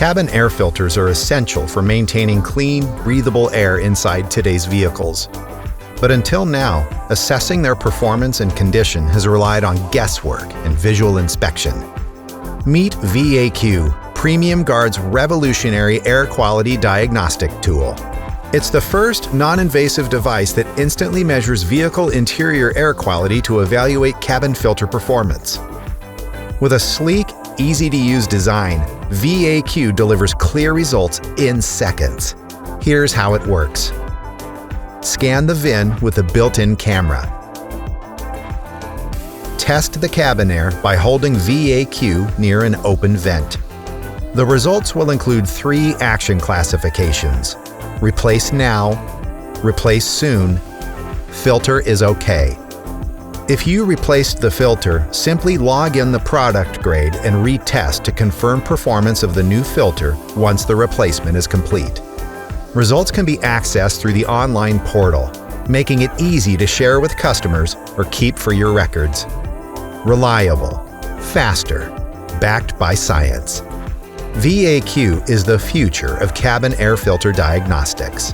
Cabin air filters are essential for maintaining clean, breathable air inside today's vehicles. But until now, assessing their performance and condition has relied on guesswork and visual inspection. Meet ViAQ, Premium Guard's revolutionary air quality diagnostic tool. It's the first non-invasive device that instantly measures vehicle interior air quality to evaluate cabin filter performance. With a sleek, easy-to-use design, ViAQ delivers clear results in seconds. Here's how it works. Scan the VIN with a built-in camera. Test the cabin air by holding ViAQ near an open vent. The results will include 3 action classifications: replace now, replace soon, filter is okay. If you replaced the filter, simply log in the product grade and retest to confirm performance of the new filter once the replacement is complete. Results can be accessed through the online portal, making it easy to share with customers or keep for your records. Reliable, faster, backed by science. ViAQ is the future of cabin air filter diagnostics.